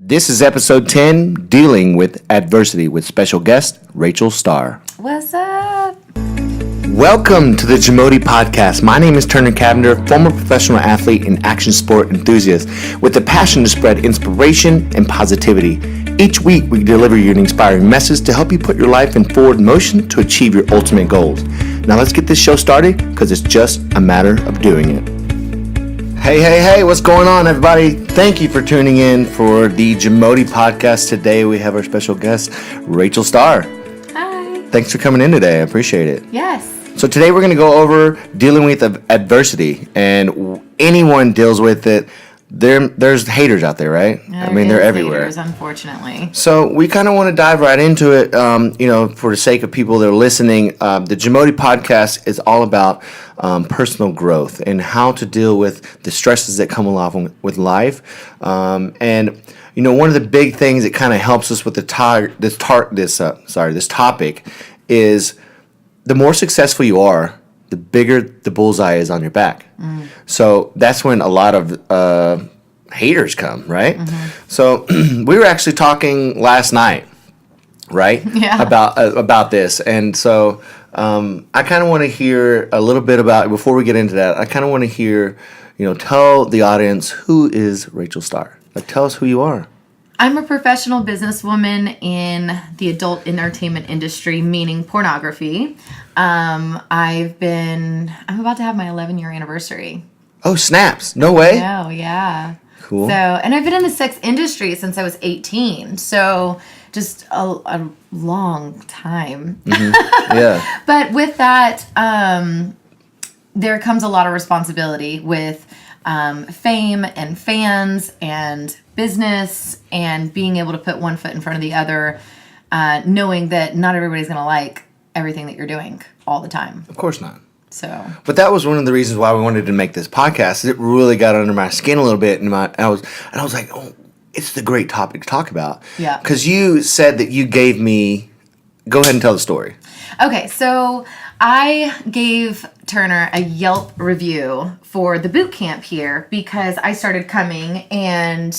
This is episode 10, Dealing with Adversity, with special guest Rachel Starr. What's up? Welcome to the JAMODI Podcast. My name is Turner Cavender, former professional athlete and action sport enthusiast with a passion to spread inspiration and positivity. Each week, we deliver you an inspiring message to help you put your life in forward motion to achieve your ultimate goals. Now let's get this show started because it's just a matter of doing it. Hey, what's going on, everybody? Thank you for tuning in for the JAMODI Podcast. Today, we have our special guest, Rachel Starr. Hi. Thanks for coming in today. I appreciate it. Yes. So today, we're going to go over dealing with adversity. And anyone deals with it. There's haters out there, right? They're everywhere. Haters, unfortunately. So we kind of want to dive right into it, for the sake of people that are listening. The JAMODI Podcast is all about personal growth and how to deal with the stresses that come along with life. One of the big things that kind of helps us with this topic is the more successful you are, the bigger the bullseye is on your back. So that's when a lot of haters come, right? So we were actually talking last night, right? Yeah. About this. And so I kind of want to hear a little bit about, before we get into that, I kind of want to hear, tell the audience, who is Rachel Starr? Tell us who you are. I'm a professional businesswoman in the adult entertainment industry, meaning pornography. I'm about to have my 11-year anniversary. Oh, snaps. No way. Oh, yeah. Cool. And I've been in the sex industry since I was 18. So just a long time. Yeah. But with that, there comes a lot of responsibility with fame and fans and business and being able to put one foot in front of the other, knowing that not everybody's going to like everything that you're doing all the time. Of course not. So, but that was one of the reasons why we wanted to make this podcast. It really got under my skin a little bit, and I was like, oh, it's the great topic to talk about. Yeah. Because you said that you gave me. Go ahead and tell the story. Okay, so I gave Turner a Yelp review for the boot camp here because I started coming and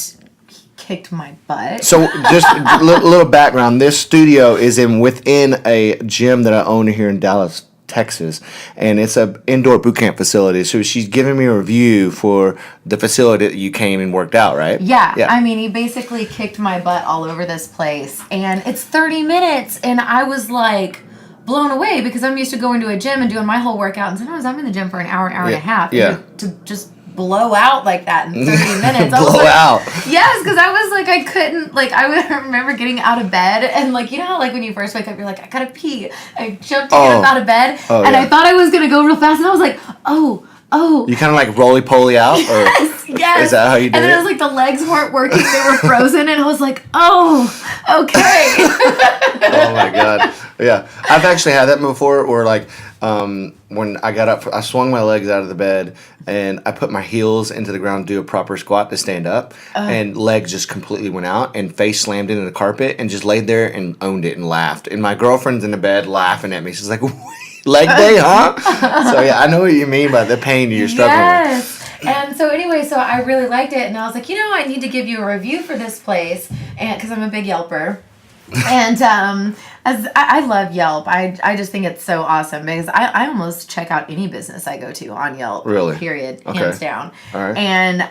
he kicked my butt. So just a little background. This studio is within a gym that I own here in Dallas, Texas, and it's an indoor boot camp facility. So she's giving me a review for the facility that you came and worked out, right? Yeah. He basically kicked my butt all over this place, and it's 30 minutes, and I was like blown away because I'm used to going to a gym and doing my whole workout, and sometimes I'm in the gym for an hour and a half. Yeah. To just blow out like that in 30 minutes. Blow out. Yes, because I was like, I couldn't, I remember getting out of bed, and you know how when you first wake up, you're like, I gotta pee. I jumped to get up out of bed, and I thought I was gonna go real fast, and I was like, oh. You kind of roly-poly out? Or yes. Is that how you did it? And then it was the legs weren't working, they were frozen, and I was like, oh, okay. Oh my God. Yeah. I've actually had that before where when I got up, I swung my legs out of the bed and I put my heels into the ground to do a proper squat to stand up, and legs just completely went out and face slammed into the carpet and just laid there and owned it and laughed. And my girlfriend's in the bed laughing at me. She's like, leg day, huh? So yeah, I know what you mean by the pain you're struggling with. And so anyway, I really liked it, and I was like, I need to give you a review for this place, and because I'm a big Yelper. And as I love Yelp, I just think it's so awesome because I almost check out any business I go to on Yelp. Really? Period. Okay. Hands down. All right. And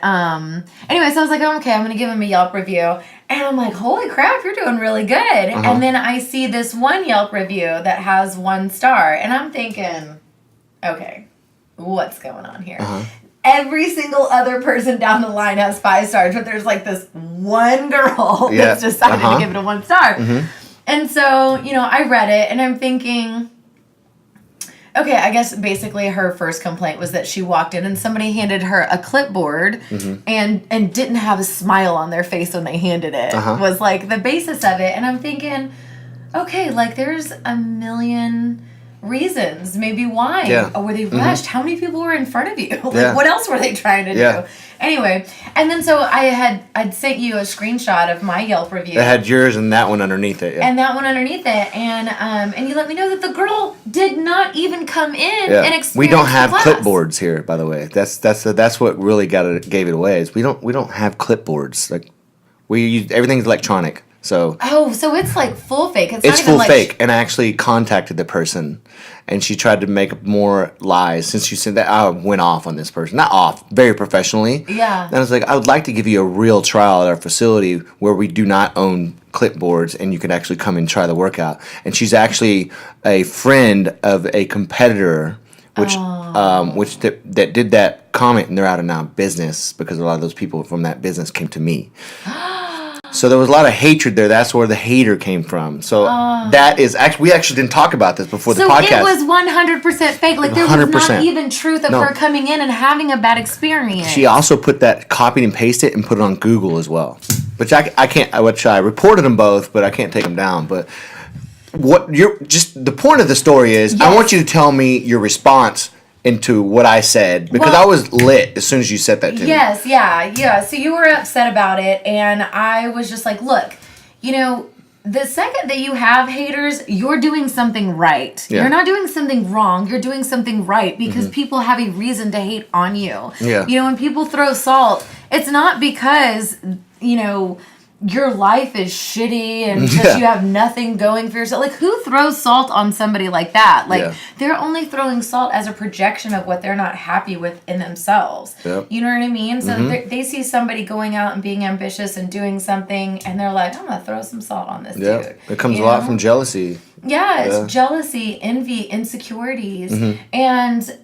anyway, so I was like, oh, okay, I'm gonna give him a Yelp review, and I'm like, holy crap, you're doing really good. And then I see this one Yelp review that has 1 star, and I'm thinking, okay, what's going on here? Every single other person down the line has 5 stars, but there's this one girl that's decided to give it a 1 star. And so, I read it and I'm thinking, okay, I guess basically her first complaint was that she walked in and somebody handed her a clipboard and didn't have a smile on their face when they handed it, was the basis of it. And I'm thinking, okay, there's a million reasons maybe why. Were they rushed? How many people were in front of you? What else were they trying to do? Anyway, and then so I'd sent you a screenshot of my Yelp review. It had yours and that one underneath it. And that one underneath it, and you let me know that the girl did not even come in and experience We don't have the class. clipboards here, by the way. That's what really gave it away. Is we don't have clipboards. We use everything's electronic. So so it's like full fake. It's it's not even full like fake. And I actually contacted the person, and she tried to make more lies. Since you said that, I went off on this person. Not off, very professionally. Yeah. And I was like, I would like to give you a real trial at our facility where we do not own clipboards, and you can actually come and try the workout. And she's actually a friend of a competitor, which that did that comment, and they're out of now business because a lot of those people from that business came to me. So there was a lot of hatred there. That's where the hater came from. So that is actually, we actually didn't talk about this before the podcast. So it was 100% fake. Like there was 100%. not even truth of her coming in and having a bad experience. She also put that, copied and pasted it, and put it on Google as well. Which I can't, which I reported them both, but I can't take them down. But the point of the story is, I want you to tell me your response into what I said, because I was lit as soon as you said that to me. Yes, yeah. So you were upset about it, and I was just like, look, the second that you have haters, you're doing something right. Yeah. You're not doing something wrong. You're doing something right, because people have a reason to hate on you. Yeah. When people throw salt, it's not because, your life is shitty and just you have nothing going for yourself. Like, who throws salt on somebody like that? Like, they're only throwing salt as a projection of what they're not happy with in themselves. Yep. You know what I mean? So they see somebody going out and being ambitious and doing something, and they're like, I'm going to throw some salt on this dude. It comes a lot from jealousy. Yeah, it's jealousy, envy, insecurities. And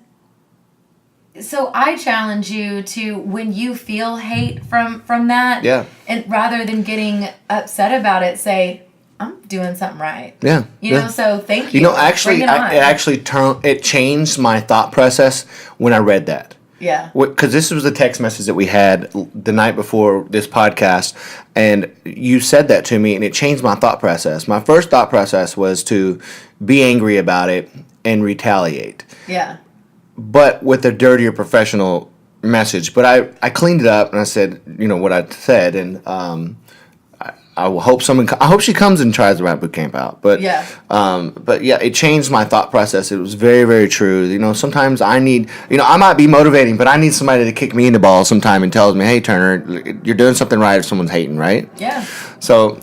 so I challenge you to, when you feel hate from that, and rather than getting upset about it, say, I'm doing something right. Yeah. So thank you. Actually, it changed my thought process when I read that. Yeah. Because this was a text message that we had the night before this podcast, and you said that to me, and it changed my thought process. My first thought process was to be angry about it and retaliate. Yeah. But with a dirtier professional message. But I cleaned it up, and I said, what I said, and I will hope I hope she comes and tries the rap boot camp out. But it changed my thought process. It was very, very true. Sometimes I need, I might be motivating, but I need somebody to kick me in the ball sometime and tells me, hey, Turner, you're doing something right if someone's hating, right? Yeah. So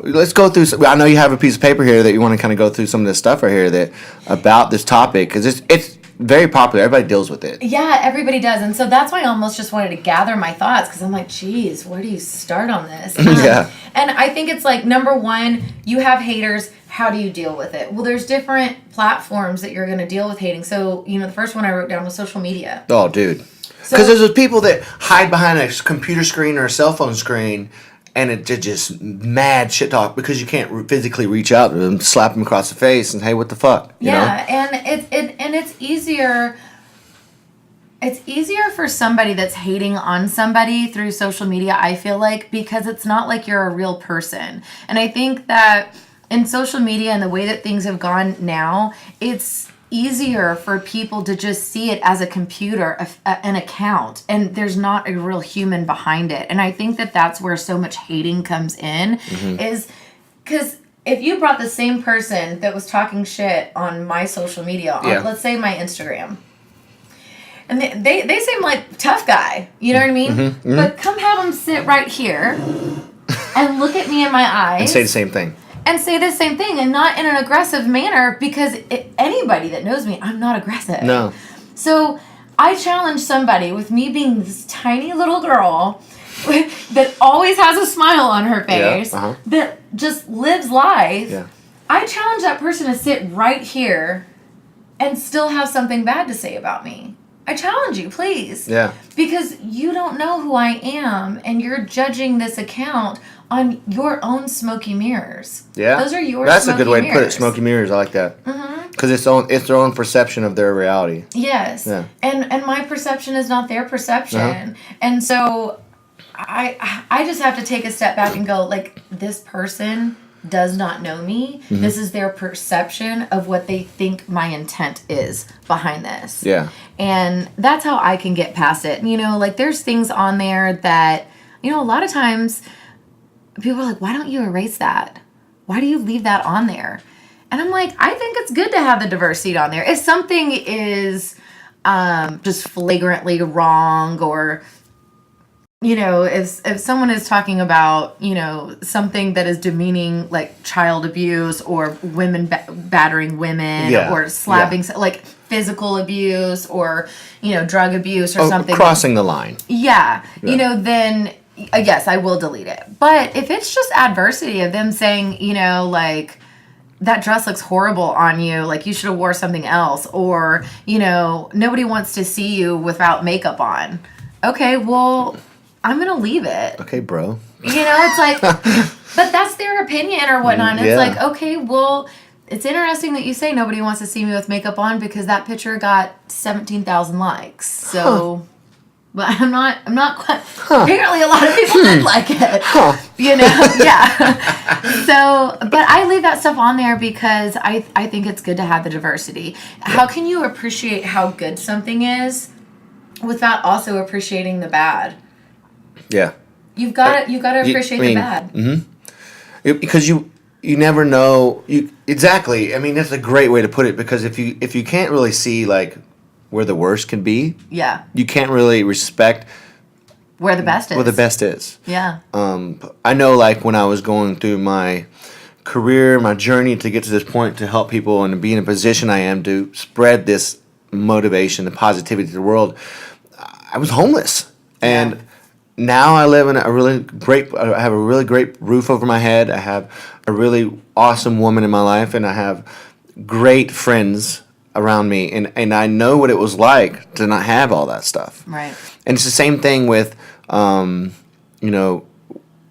let's go through. I know you have a piece of paper here that you want to kind of go through some of this stuff right here about this topic, because it's very popular. Everybody deals with it. Yeah, everybody does. And so that's why I almost just wanted to gather my thoughts, because I'm like, geez, where do you start on this? Yeah. And I think it's like, number one, you have haters. How do you deal with it? Well, there's different platforms that you're going to deal with hating. So, the first one I wrote down was social media. Oh, dude. Because there's those people that hide behind a computer screen or a cell phone screen, and it's just mad shit talk because you can't physically reach out to them, slap them across the face, and hey, what the fuck? You know? And it's easier. It's easier for somebody that's hating on somebody through social media, I feel like, because it's not like you're a real person. And I think that in social media and the way that things have gone now, it's easier for people to just see it as a computer, an account, and there's not a real human behind it. And I think that that's where so much hating comes in, is because if you brought the same person that was talking shit on my social media, on, let's say my Instagram, and they seem like tough guy, you know what I mean? But come have them sit right here and look at me in my eyes and say the same thing. And say the same thing, and not in an aggressive manner, because anybody that knows me, I'm not aggressive. No. So I challenge somebody with me being this tiny little girl that always has a smile on her face, that just lives life. Yeah. I challenge that person to sit right here and still have something bad to say about me. I challenge you, please. Yeah. Because you don't know who I am, and you're judging this account on your own smoky mirrors. Yeah. Those are your That's smoky a good way mirrors. to put it, smoky mirrors. I like that. Because it's their own perception of their reality. Yes. Yeah. And my perception is not their perception. And so I just have to take a step back and go, like, this person does not know me. This is their perception of what they think my intent is behind this. Yeah. And that's how I can get past it. Like, there's things on there that, a lot of times people are like, why don't you erase that? Why do you leave that on there? And I'm like, I think it's good to have the diversity on there. If something is just flagrantly wrong, or you know, if someone is talking about, you know, something that is demeaning, like child abuse or women battering women or slapping, like physical abuse or, you know, drug abuse or something. Crossing the line. Yeah. You know, then, yes, I will delete it. But if it's just adversity of them saying, you know, like, that dress looks horrible on you, like you should have wore something else, or, you know, nobody wants to see you without makeup on. Okay, well, I'm going to leave it. Okay, bro. You know, it's like, but that's their opinion or whatnot. And it's like, okay, well, it's interesting that you say nobody wants to see me with makeup on because that picture got 17,000 likes. So, but I'm not quite, apparently a lot of people did like it. You know, So, but I leave that stuff on there because I think it's good to have the diversity. How can you appreciate how good something is without also appreciating the bad? Yeah. You've got to appreciate the bad. Mm-hmm. Because you never know. Exactly. I mean, that's a great way to put it, because if you can't really see like where the worst can be, you can't really respect where the best is. Where the best is. Yeah. I know, like, when I was going through my career, my journey to get to this point to help people and to be in a position I am to spread this motivation and positivity to the world, I was homeless. And now I live in I have a really great roof over my head. I have a really awesome woman in my life, and I have great friends around me, and I know what it was like to not have all that stuff. Right. And it's the same thing with, you know,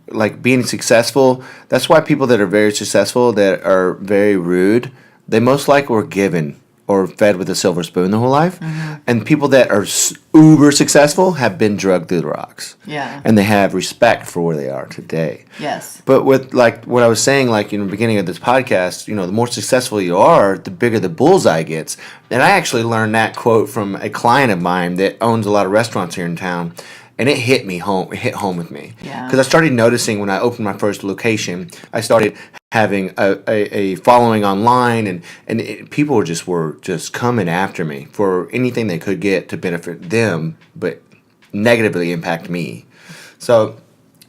like being successful. That's why people that are very successful, that are very rude, they most likely were given or fed with a silver spoon their whole life. Mm-hmm. And people that are uber successful have been drugged through the rocks. Yeah. And they have respect for where they are today. Yes. But with, like, what I was saying, like, in the beginning of this podcast, you know, the more successful you are, the bigger the bullseye gets. And I actually learned that quote from a client of mine that owns a lot of restaurants here in town. And it hit home with me. Yeah. Because I started noticing when I opened my first location, I started having a following online, and people were just coming after me for anything they could get to benefit them, but negatively impact me. So,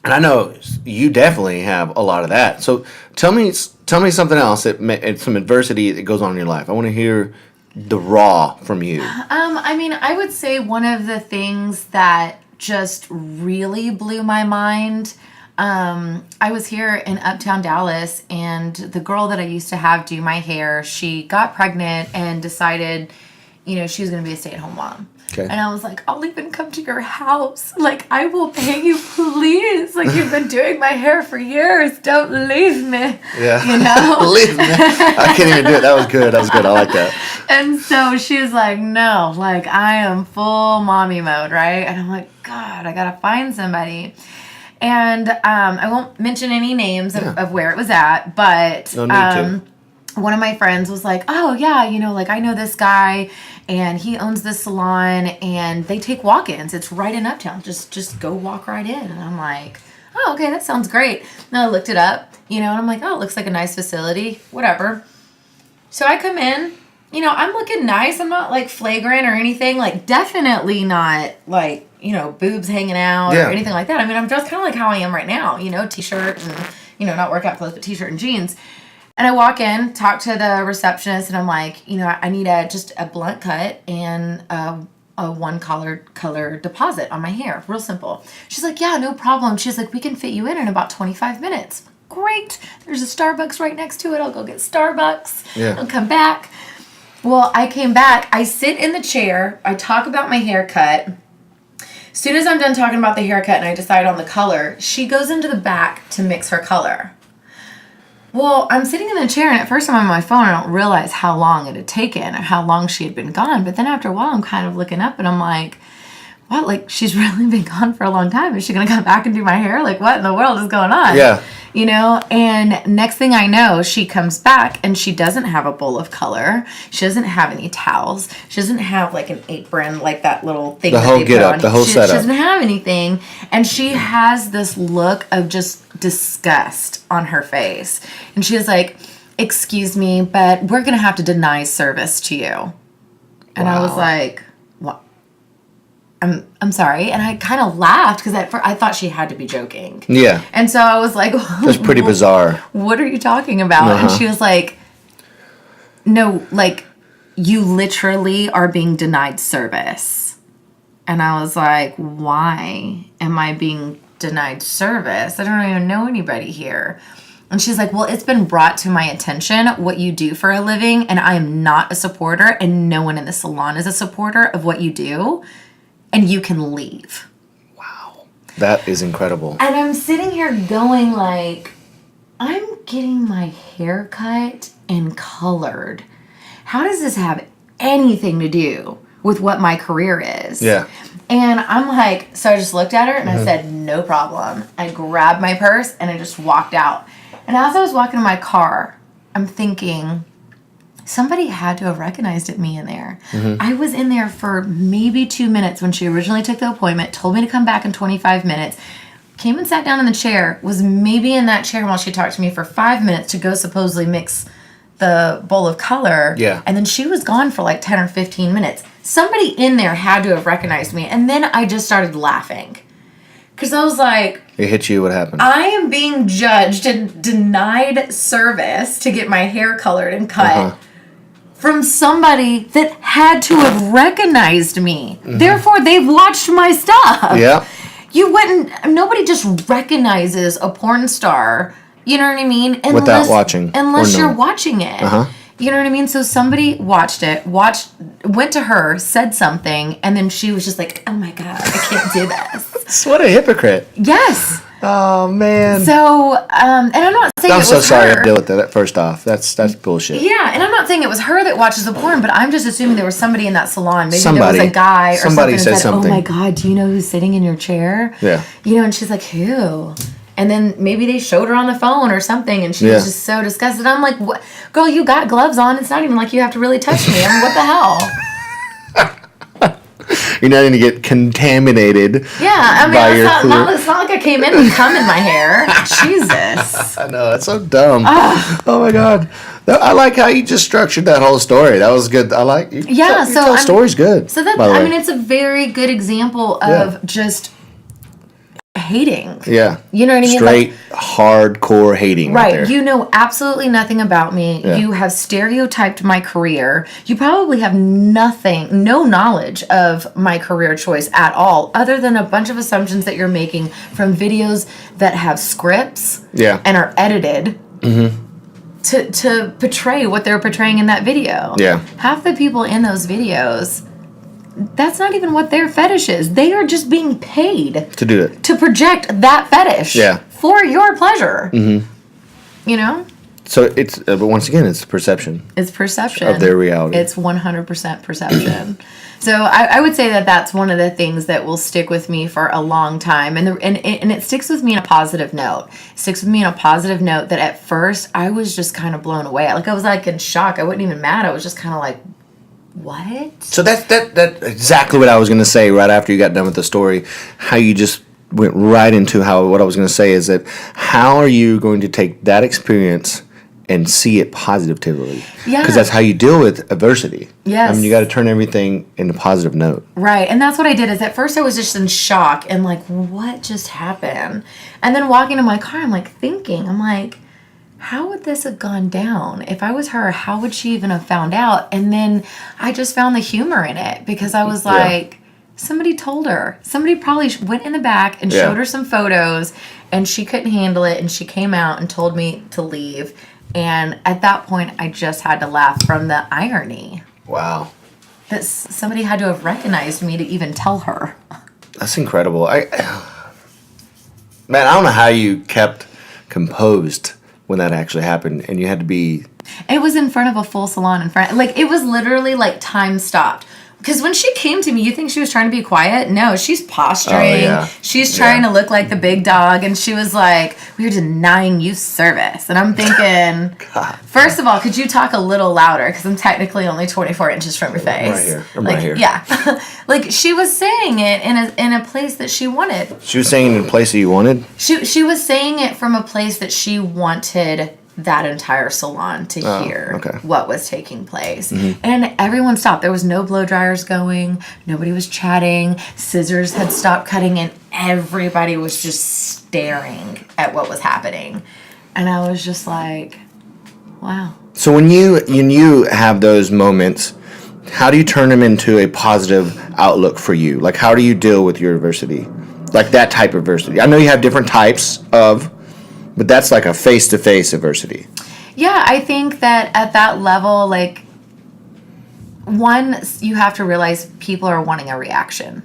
and I know you definitely have a lot of that. So tell me something else and some adversity that goes on in your life. I want to hear the raw from you. I mean, I would say one of the things that just really blew my mind. I was here in Uptown Dallas, and the girl that I used to have do my hair, she got pregnant and decided, you know, she was going to be a stay-at-home mom. Okay. And I was like, I'll even come to your house. Like, I will pay you, please. Like, you've been doing my hair for years. Don't leave me. Yeah. You know? Leave me. I can't even do it. That was good. I like that. And so she was like, no, like, I am full mommy mode, right? And I'm like, God, I got to find somebody. And I won't mention any names of where it was at, but no need to. One of my friends was like, oh, yeah, you know, like, I know this guy, and he owns this salon, and they take walk-ins. It's right in Uptown. Just go walk right in. And I'm like, oh, okay, that sounds great. And I looked it up, you know, and I'm like, oh, it looks like a nice facility, whatever. So I come in, you know, I'm looking nice. I'm not, like, flagrant or anything. Like, definitely not, like, you know, boobs hanging out or anything like that. I mean, I'm dressed kind of like how I am right now, you know, T-shirt and, you know, not workout clothes, but T-shirt and jeans. And I walk in, talk to the receptionist, and I'm like, you know, I need just a blunt cut and a one color deposit on my hair. Real simple. She's like, yeah, no problem. She's like, we can fit you in about 25 minutes. Great. There's a Starbucks right next to it. I'll go get Starbucks. Yeah. I'll come back. Well, I came back. I sit in the chair. I talk about my haircut. As soon as I'm done talking about the haircut and I decide on the color, she goes into the back to mix her color. Well, I'm sitting in the chair, and at first I'm on my phone. I don't realize how long it had taken or how long she had been gone. But then after a while, I'm kind of looking up, and I'm like, what? Like, she's really been gone for a long time. Is she going to come back and do my hair? Like, what in the world is going on? Yeah. You know, and next thing I know, she comes back, and she doesn't have a bowl of color. She doesn't have any towels. She doesn't have, like, an apron, like that little thing the that whole they get put up, on. the whole setup. She doesn't have anything, and she has this look of just disgust on her face. And she was like, excuse me, but we're going to have to deny service to you. And I was like, what? I'm sorry. And I kind of laughed because I thought she had to be joking. Yeah. And so I was like, that's pretty bizarre. What are you talking about? And she was like, no, like, you literally are being denied service. And I was like, why am I being denied service? I don't even know anybody here. And she's like, well, it's been brought to my attention what you do for a living, and I am not a supporter, and no one in the salon is a supporter of what you do, and you can leave. Wow. That is incredible. And I'm sitting here going like, I'm getting my hair cut and colored. How does this have anything to do with what my career is? Yeah. And I'm like, so I just looked at her and I said, no problem. I grabbed my purse and I just walked out. And as I was walking to my car, I'm thinking, somebody had to have recognized me in there. I was in there for maybe 2 minutes when she originally took the appointment, told me to come back in 25 minutes, came and sat down in the chair, was maybe in that chair while she talked to me for 5 minutes to go supposedly mix the bowl of color. Yeah. And then she was gone for like 10 or 15 minutes. Somebody in there had to have recognized me. And then I just started laughing. Because I was like... It hit you, what happened? I am being judged and denied service to get my hair colored and cut from somebody that had to have recognized me. Therefore, they've watched my stuff. Yeah. You wouldn't... Nobody just recognizes a porn star, you know what I mean? Without watching. Unless you're watching it. You know what I mean? So somebody watched it, went to her, said something, and then she was just like, oh my God, I can't do this. What a hypocrite. Yes. Oh, man. So, and I'm not saying I'm it was so sorry her. I dealt with that first off. That's bullshit. Yeah, and I'm not saying it was her that watches the porn, but I'm just assuming there was somebody in that salon. Maybe Somebody. there was a guy or Somebody something said that said, something. oh my God, do you know who's sitting in your chair? Yeah. You know, and she's like, who? And then maybe they showed her on the phone or something, and she was just so disgusted. I'm like, what? Girl, you got gloves on. It's not even like you have to really touch me. I mean, what the hell? You're not going to get contaminated. Yeah, I mean, by it's not like I came in with cum in my hair. Jesus. I know, that's so dumb. Oh my God. I like how you just structured that whole story. That was good. I like you. Yeah, you tell stories good. So that's, I mean, it's a very good example of just hating. Yeah. You know what I mean? Straight, hardcore hating. Right there. You know absolutely nothing about me. Yeah. You have stereotyped my career. You probably have no knowledge of my career choice at all, other than a bunch of assumptions that you're making from videos that have scripts and are edited to portray what they're portraying in that video. Yeah. Half the people in those videos, that's not even what their fetish is. They are just being paid to do it. To project that fetish. Yeah. For your pleasure. You know? So it's, but once again, it's perception. It's perception. Of their reality. It's 100% perception. So I would say that that's one of the things that will stick with me for a long time. And it sticks with me in a positive note. It sticks with me in a positive note that at first I was just kind of blown away. Like I was like in shock. I wasn't even mad. I was just kind of like, what? So that's exactly what I was going to say right after you got done with the story. How you just went right into what I was going to say is that how are you going to take that experience and see it positively? Yeah. Because that's how you deal with adversity. Yes. I mean, you got to turn everything in a positive note. Right. And that's what I did. Is at first I was just in shock and like, what just happened? And then walking to my car, I'm like thinking, I'm like, how would this have gone down? If I was her, how would she even have found out? And then I just found the humor in it because I was like, somebody told her. Somebody probably went in the back and showed her some photos and she couldn't handle it and she came out and told me to leave. And at that point, I just had to laugh from the irony. Wow. That somebody had to have recognized me to even tell her. That's incredible. Man, I don't know how you kept composed when that actually happened, and you had to be... It was in front of a full salon it was literally like time stopped. Because when she came to me, you think she was trying to be quiet? No, she's posturing. Oh, yeah. She's trying to look like the big dog. And she was like, we're denying you service. And I'm thinking, first of all, could you talk a little louder? Because I'm technically only 24 inches from your face. Right here. I'm right here. Yeah. Like, she was saying it in a place that she wanted. She was saying it in a place that you wanted? She was saying it from a place that she wanted that entire salon to hear okay. what was taking place. And everyone stopped. There was no blow dryers going. Nobody was chatting. Scissors had stopped cutting, and everybody was just staring at what was happening. And I was just like, wow. So when you have those moments, how do you turn them into a positive outlook for you? Like, how do you deal with your adversity? Like that type of adversity. I know you have different types of, but that's like a face-to-face adversity. Yeah, I think that at that level, like, one, you have to realize people are wanting a reaction.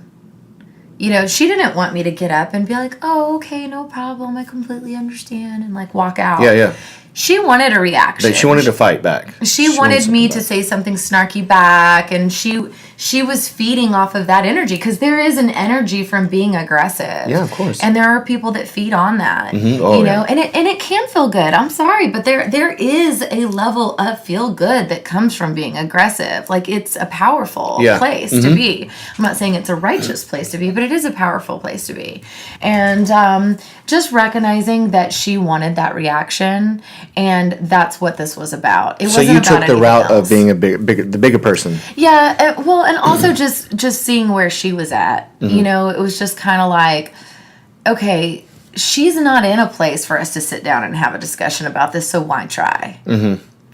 You know, she didn't want me to get up and be like, oh, okay, no problem, I completely understand, and like walk out. Yeah. She wanted a reaction. She wanted to fight back. She wanted me to say something snarky back, and she was feeding off of that energy, because there is an energy from being aggressive. Yeah, of course. And there are people that feed on that. Oh, you know, and it can feel good. I'm sorry, but there is a level of feel good that comes from being aggressive. Like, it's a powerful place to be. I'm not saying it's a righteous place to be, but it is a powerful place to be. And just recognizing that she wanted that reaction. And that's what this was about. It wasn't about anything else. So you took the route of being the bigger person. Yeah, well, and also just seeing where she was at. You know, it was just kind of like, okay, she's not in a place for us to sit down and have a discussion about this, so why try?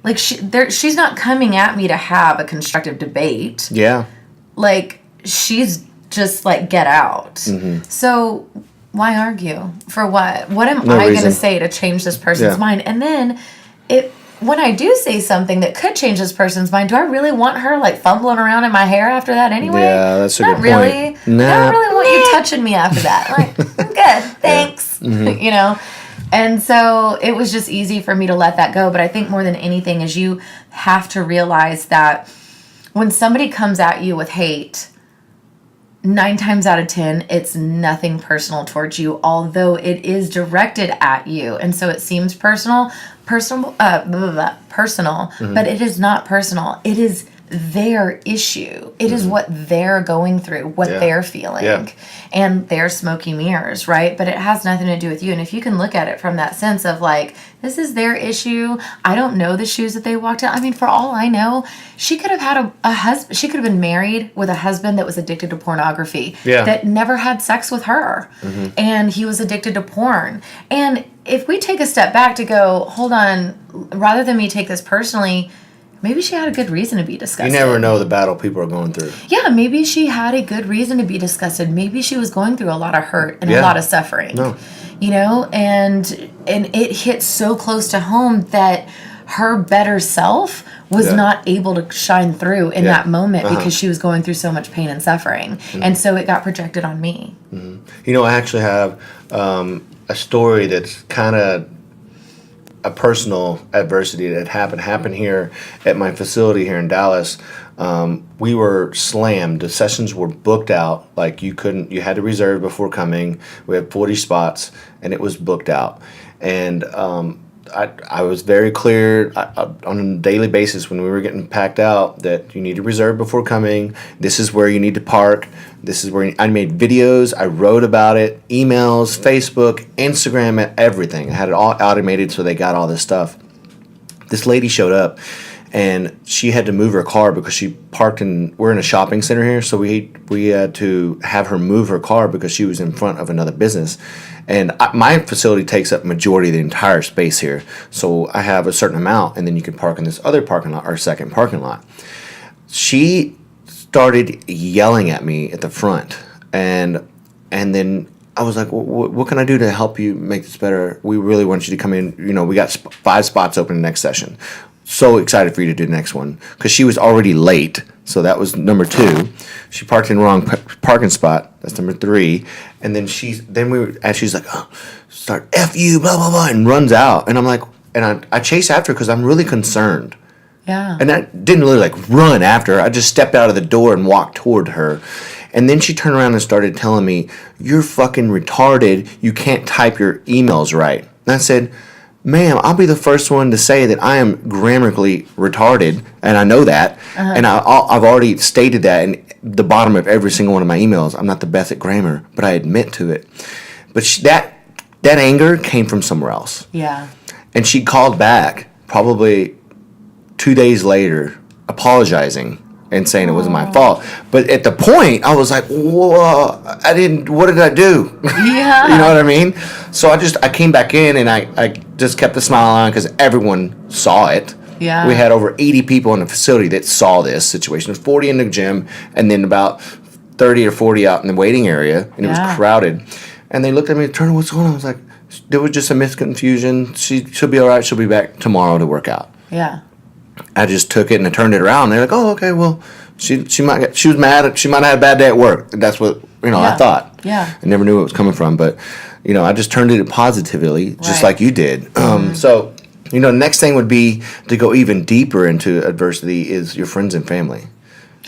Like, she's not coming at me to have a constructive debate. Yeah. Like, she's just like, get out. So why argue? For what? What am I going to say to change this person's mind? And then, when I do say something that could change this person's mind, do I really want her like fumbling around in my hair after that anyway? Yeah, that's a good really. point. Nah. I don't really want you touching me after that. Like, I'm good, thanks. You know? And so it was just easy for me to let that go. But I think more than anything is you have to realize that when somebody comes at you with hate, 9 times out of 10, it's nothing personal towards you, although it is directed at you. And so it seems personal, but it is not personal. It is their issue. It is what they're going through, what they're feeling, and their smoky mirrors, right? But it has nothing to do with you. And if you can look at it from that sense of like, this is their issue. I don't know the shoes that they walked in. I mean, for all I know, she could have had a husband. She could have been married with a husband that was addicted to pornography, that never had sex with her. And he was addicted to porn. And if we take a step back to go, hold on, rather than me take this personally, maybe she had a good reason to be disgusted. You never know the battle people are going through. Yeah, maybe she had a good reason to be disgusted. Maybe she was going through a lot of hurt and a lot of suffering. No. You know, and it hit so close to home that her better self was not able to shine through in that moment because she was going through so much pain and suffering. And so it got projected on me. You know, I actually have a story that's kind of a personal adversity that happened here at my facility here in Dallas. We were slammed. The sessions were booked out. Like, you had to reserve before coming. We had 40 spots, and it was booked out. And I was very clear on a daily basis when we were getting packed out that you need to reserve before coming. This is where you need to park. This is where I made videos. I wrote about it, emails, Facebook, Instagram, everything. I had it all automated so they got all this stuff. This lady showed up, and she had to move her car because she parked we're in a shopping center here, so we had to have her move her car because she was in front of another business. And my facility takes up majority of the entire space here. So I have a certain amount, and then you can park in this other parking lot, our second parking lot. She started yelling at me at the front, and then I was like, what can I do to help you make this better? We really want you to come in. You know, we got 5 spots open the next session. So excited for you to do the next one, because she was already late. So that was number 2. She parked in the wrong parking spot. That's number 3. And then she's like, oh, start F you, blah, blah, blah, and runs out. And I'm like, and I chase after her because I'm really concerned. Yeah. And I didn't really like run after her. I just stepped out of the door and walked toward her. And then she turned around and started telling me, you're fucking retarded. You can't type your emails right. And I said, ma'am, I'll be the first one to say that I am grammatically retarded, and I know that, and I've already stated that in the bottom of every single one of my emails. I'm not the best at grammar, but I admit to it. But that anger came from somewhere else. Yeah. And she called back probably 2 days later, apologizing and saying it wasn't my fault. But at the point, I was like, whoa, what did I do? Yeah. You know what I mean? So I came back in and I just kept the smile on because everyone saw it. Yeah. We had over 80 people in the facility that saw this situation. 40 in the gym and then about 30 or 40 out in the waiting area. And it was crowded. And they looked at me, Turner, what's going on? I was like, there was just a misconfusion. She'll be all right. She'll be back tomorrow to work out. Yeah. I just took it and I turned it around. They're like, "Oh, okay. Well, she was mad. She might have had a bad day at work." That's what I thought. Yeah. I never knew where it was coming from, but I just turned it positively, just like you did. Mm-hmm. So, next thing would be to go even deeper into adversity is your friends and family,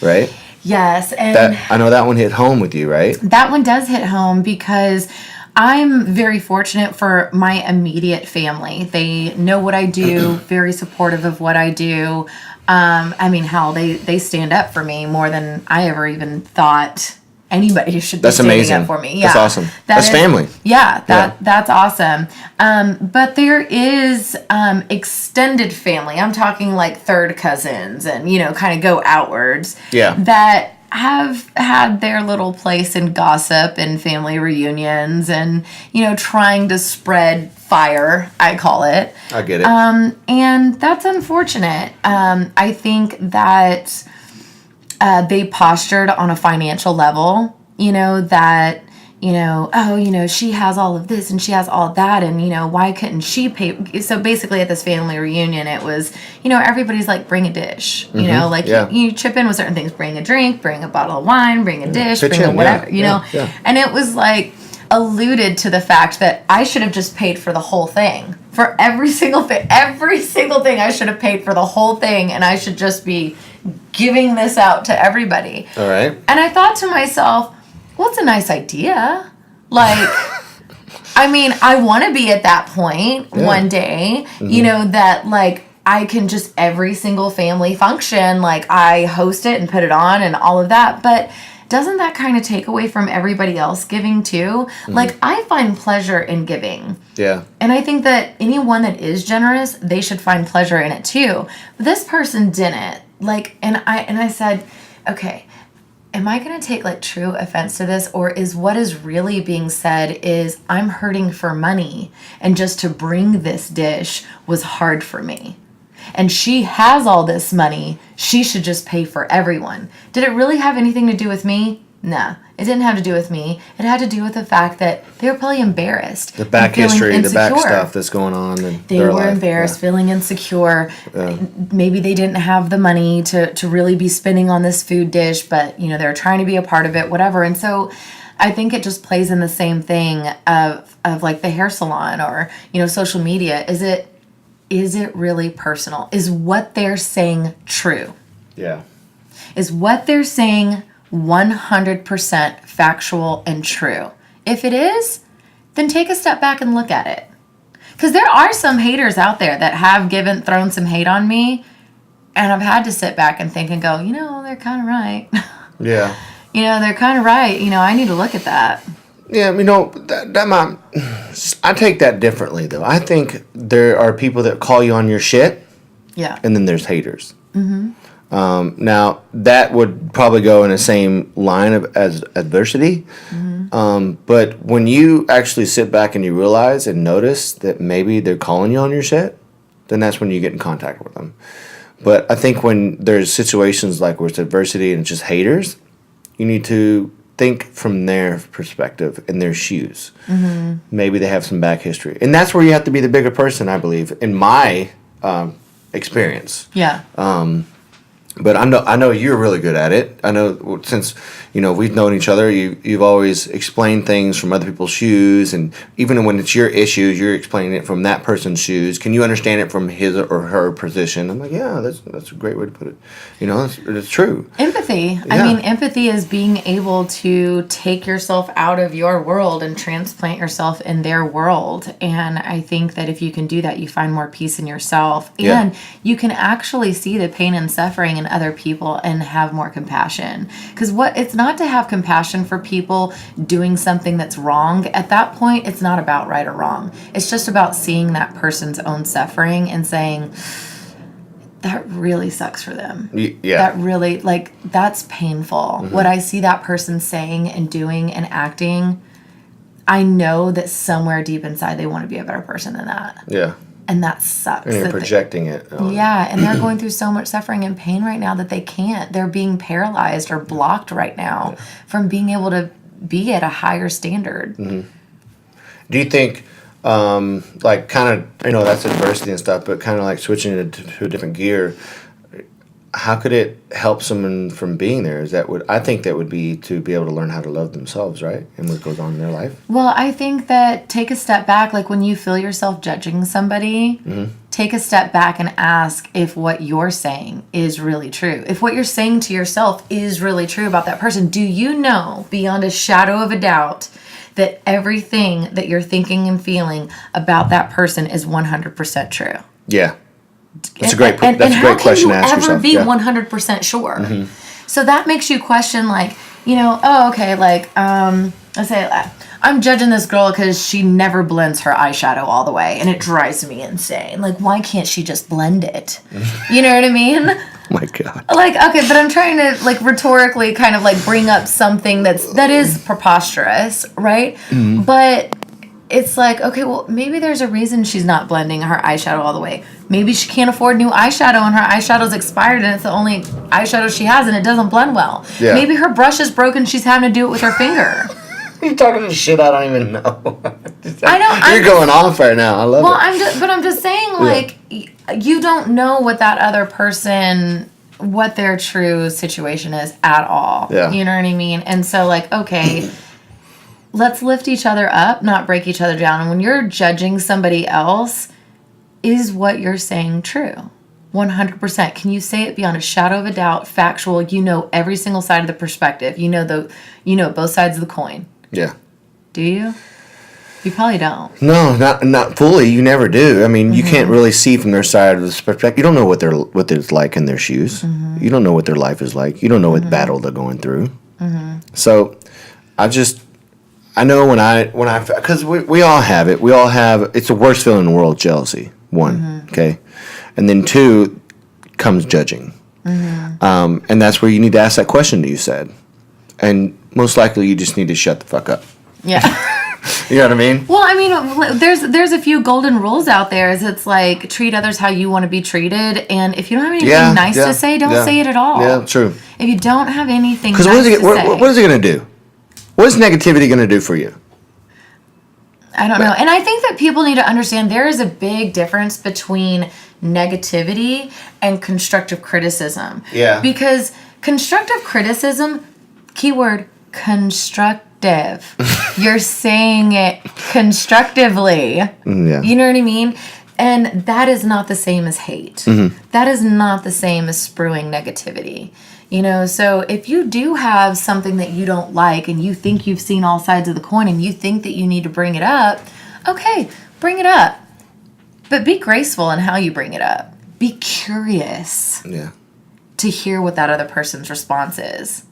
right? Yes, and I know that one hit home with you, right? That one does hit home because I'm very fortunate for my immediate family. They know what I do, very supportive of what I do. They stand up for me more than I ever even thought anybody should be standing up for me. Yeah, that's awesome. That's family. Yeah, that's awesome. But there is extended family. I'm talking like third cousins and, kind of go outwards. Yeah. That have had their little place in gossip and family reunions and, trying to spread fire, I call it. I get it. And that's unfortunate. I think that they postured on a financial level, that, she has all of this and she has all of that and, why couldn't she pay? So basically at this family reunion, it was, everybody's like, bring a dish, you chip in with certain things, bring a drink, bring a bottle of wine, bring a dish, bring a whatever, and it was like alluded to the fact that I should have just paid for the whole thing. For every single thing I should have paid for the whole thing and I should just be giving this out to everybody. All right. And I thought to myself, well, it's a nice idea. Like, I want to be at that point one day, that like I can just every single family function, like I host it and put it on and all of that. But doesn't that kind of take away from everybody else giving too? Mm-hmm. Like I find pleasure in giving. Yeah. And I think that anyone that is generous, they should find pleasure in it too. But this person didn't. Like, and I said, okay, am I going to take like true offense to this? Or is what is really being said is I'm hurting for money and just to bring this dish was hard for me. And she has all this money. She should just pay for everyone. Did it really have anything to do with me? Nah, it didn't have to do with me. It had to do with the fact that they were probably embarrassed. The back history, the back stuff that's going on in they their were life. Embarrassed, feeling insecure. Maybe they didn't have the money to really be spending on this food dish, but they were trying to be a part of it, whatever. And so I think it just plays in the same thing of like the hair salon or social media. Is it really personal? Is what they're saying true? Yeah. Is what they're saying 100% factual and true? If it is, then take a step back and look at it. Because there are some haters out there that have thrown some hate on me, and I've had to sit back and think and go, they're kind of right. Yeah. They're kind of right. I need to look at that. Yeah, that might, I take that differently, though. I think there are people that call you on your shit. Yeah. And then there's haters. Mm-hmm. Now, that would probably go in the same line as adversity. Mm-hmm. But when you actually sit back and you realize and notice that maybe they're calling you on your shit, then that's when you get in contact with them. But I think when there's situations like where it's adversity and it's just haters, you need to think from their perspective in their shoes. Mm-hmm. Maybe they have some back history. And that's where you have to be the bigger person, I believe, in my experience. Yeah. But I know you're really good at it. I know since we've known each other, you've always explained things from other people's shoes, and even when it's your issues, you're explaining it from that person's shoes. Can you understand it from his or her position? I'm like, yeah, that's a great way to put it. It's true. Empathy. Yeah. Empathy is being able to take yourself out of your world and transplant yourself in their world. And I think that if you can do that, you find more peace in yourself, and you can actually see the pain and suffering in other people and have more compassion. Because it's not to have compassion for people doing something that's wrong. At that point, it's not about right or wrong. It's just about seeing that person's own suffering and saying, that really sucks for them. Yeah. That really, like, that's painful. What I see that person saying and doing and acting, I know that somewhere deep inside they want to be a better person than that. Yeah. And that sucks. And you're projecting it. Yeah, and they're going through so much suffering and pain right now that they can't. They're being paralyzed or blocked right now from being able to be at a higher standard. Mm-hmm. Do you think... like kind of, that's adversity and stuff, but kind of like switching it to a different gear, how could it help someone from being there? I think that would be to be able to learn how to love themselves, right? And what goes on in their life. Well, I think that take a step back, like when you feel yourself judging somebody, take a step back and ask if what you're saying is really true. If what you're saying to yourself is really true about that person, do you know beyond a shadow of a doubt that everything that you're thinking and feeling about that person is 100% true? Yeah. That's a great question to ask yourself. And how can you ever be 100% sure? So that makes you question, like, I say, I'm judging this girl because she never blends her eyeshadow all the way, and it drives me insane. Like, why can't she just blend it? You know what I mean? My God. Like, okay, but I'm trying to, like, rhetorically kind of, like, bring up something that is preposterous, right? But it's like, okay, well, maybe there's a reason she's not blending her eyeshadow all the way. Maybe she can't afford new eyeshadow and her eyeshadow's expired and it's the only eyeshadow she has and it doesn't blend well. Yeah. Maybe her brush is broken, she's having to do it with her finger. You're talking this shit I don't even know. I know. You're going off right now. I love it. I'm just saying, like, you don't know what that other person, what their true situation is at all. Yeah. You know what I mean? And so, like, okay, let's lift each other up, not break each other down. And when you're judging somebody else, is what you're saying true? 100%. Can you say it beyond a shadow of a doubt, factual? You know every single side of the perspective. You know both sides of the coin. Yeah. Do you? You probably don't. No, not fully. You never do. I mean, you can't really see from their side of the perspective. You don't know what it's like in their shoes. You don't know what their life is like. You don't know what battle they're going through. So, I know when I because we all have it. We all have. It's the worst feeling in the world. Jealousy. One. Okay, and then two comes judging. And that's where you need to ask that question that you said. And most likely, you just need to shut the fuck up. Yeah. You know what I mean? Well, I mean, there's a few golden rules out there. It's like, treat others how you want to be treated, and if you don't have anything nice to say, don't say it at all. Yeah, true. If you don't have anything nice to say. Because what is it going to do? What is negativity going to do for you? I don't know. And I think that people need to understand there is a big difference between negativity and constructive criticism. Yeah. Because constructive criticism, keyword, constructive. You're saying it constructively. Yeah. You know what I mean? And that is not the same as hate. That is not the same as spewing negativity. You know, so if you do have something that you don't like and you think you've seen all sides of the coin and you think that you need to bring it up, okay, bring it up. But be graceful in how you bring it up. Be curious to hear what that other person's response is.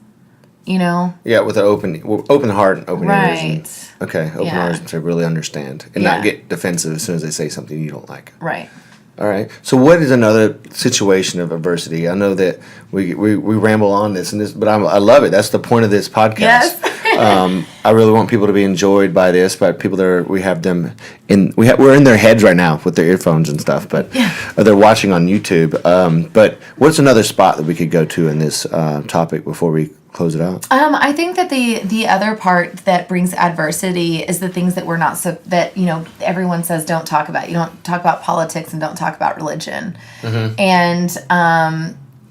You know? Yeah, with an open heart and open ears. Okay, open ears to really understand and not get defensive as soon as they say something you don't like. Right. All right. So what is another situation of adversity? I know that we ramble on this and this, but I love it. That's the point of this podcast. Yes. I really want people to be enjoyed by this, but people we have them we're in their heads right now with their earphones and stuff, but they're watching on YouTube. But what's another spot that we could go to in this topic before we close it out? I think that the other part that brings adversity is the things that we're not that everyone says don't talk about. You don't talk about politics and don't talk about religion. And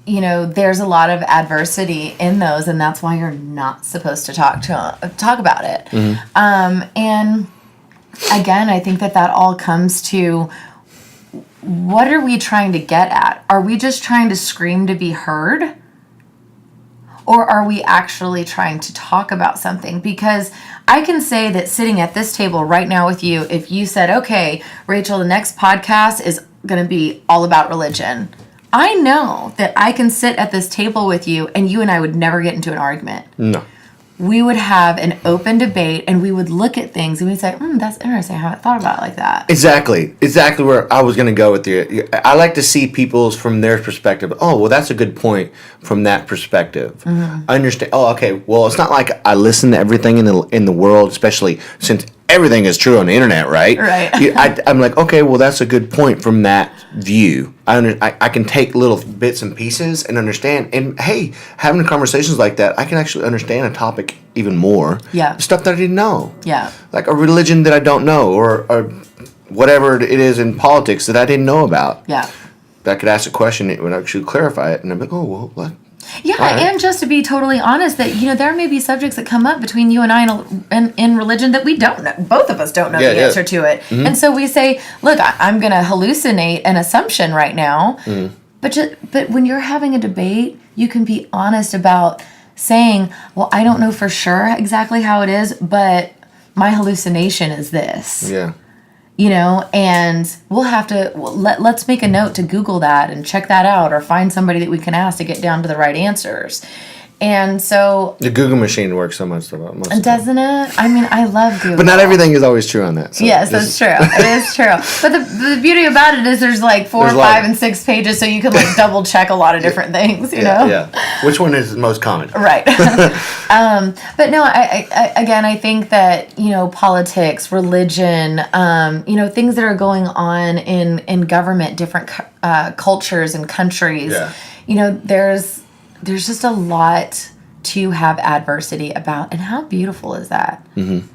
there's a lot of adversity in those, and that's why you're not supposed to talk about it. And again, I think that all comes to, what are we trying to get at? Are we just trying to scream to be heard? Or are we actually trying to talk about something? Because I can say that sitting at this table right now with you, if you said, okay, Rachel, the next podcast is going to be all about religion, I know that I can sit at this table with you and you and I would never get into an argument. No. We would have an open debate and we would look at things and we'd say, that's interesting. I haven't thought about it like that. Exactly where I was going to go with you. I like to see people's from their perspective. Oh, well, that's a good point from that perspective. I understand. Oh, okay. Well, it's not like I listen to everything in the world, especially since everything is true on the internet, right? Right. I'm like, okay, well, that's a good point from that view. I can take little bits and pieces and understand. And hey, having conversations like that, I can actually understand a topic even more. Yeah. Stuff that I didn't know. Yeah. Like a religion that I don't know, or whatever it is in politics that I didn't know about. Yeah. I could ask a question, it would actually clarify it, and I'm like, oh, well, what? Yeah, right. And just to be totally honest, that there may be subjects that come up between you and I in religion that we don't know. Both of us don't know the answer to it, and so we say, "Look, I'm going to hallucinate an assumption right now." But when you're having a debate, you can be honest about saying, "Well, I don't know for sure exactly how it is, but my hallucination is this." Yeah. And we'll have to let's make a note to Google that and check that out, or find somebody that we can ask to get down to the right answers. And so the Google machine works so much, doesn't it? I mean, I love Google, but not everything is always true on that. So yes, that's true. It is true. But the beauty about it is there's like 4, 5, and 6 pages, so you can like double check a lot of different things. You know? Yeah. Which one is the most common? Right. But no, I think that politics, religion, things that are going on in government, different cultures and countries. Yeah. There's just a lot to have adversity about, and how beautiful is that? Mm-hmm.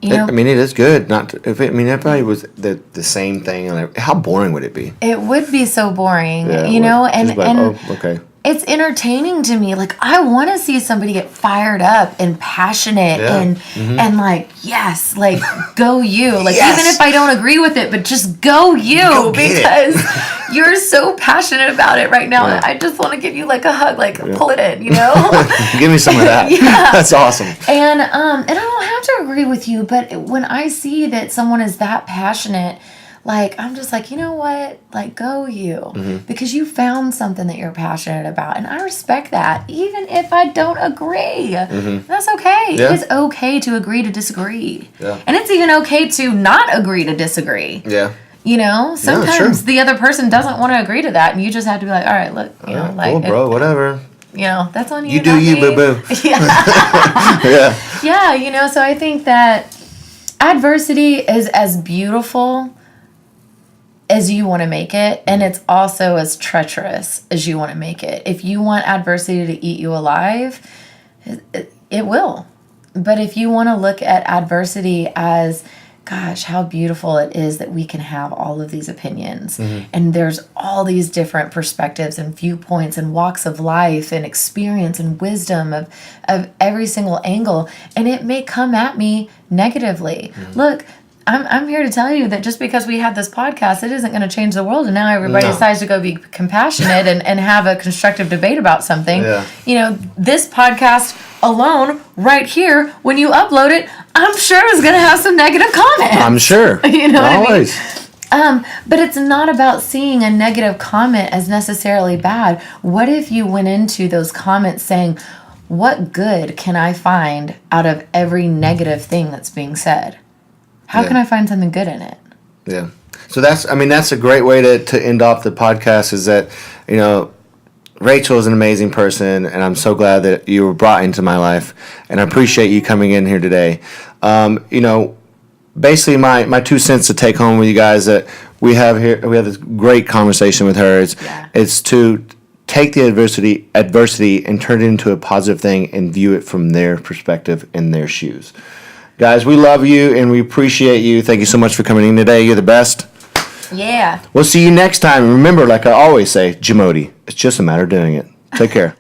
It is good. If everybody was the same thing, how boring would it be? It would be so boring, okay. It's entertaining to me. Like, I want to see somebody get fired up and passionate and like, yes, like, go you. Like, yes. Even if I don't agree with it, but just go you, because you're so passionate about it right now. Yeah. I just want to give you like a hug, like pull it in, Give me some of that. Yeah. That's awesome. And I don't have to agree with you, but when I see that someone is that passionate, like, I'm just like, you know what? Like, go you. Because you found something that you're passionate about. And I respect that, even if I don't agree. That's okay. Yeah. It is okay to agree to disagree. Yeah. And it's even okay to not agree to disagree. Yeah. Sometimes the other person doesn't want to agree to that. And you just have to be like, all right, look, cool, bro, whatever. That's on you. You do you, boo-boo. Yeah. Yeah, so I think that adversity is as beautiful as you want to make it, and it's also as treacherous as you want to make it. If you want adversity to eat you alive, it will. But if you want to look at adversity as, gosh, how beautiful it is that we can have all of these opinions, and there's all these different perspectives and viewpoints and walks of life and experience and wisdom of every single angle, and it may come at me negatively. Look, I'm here to tell you that just because we have this podcast, it isn't going to change the world, and now everybody decides to go be compassionate and have a constructive debate about something. Yeah. This podcast alone, right here, when you upload it, I'm sure is going to have some negative comments. I'm sure. You know Always. what I mean? But it's not about seeing a negative comment as necessarily bad. What if you went into those comments saying, what good can I find out of every negative thing that's being said? How can I find something good in it? Yeah. So that's a great way to end off the podcast, is that, Rachel is an amazing person, and I'm so glad that you were brought into my life, and I appreciate you coming in here today. Basically my 2 cents to take home with you guys that we have this great conversation with her. It's to take the adversity and turn it into a positive thing and view it from their perspective in their shoes. Guys, we love you and we appreciate you. Thank you so much for coming in today. You're the best. Yeah. We'll see you next time. Remember, like I always say, JAMODI, it's just a matter of doing it. Take care.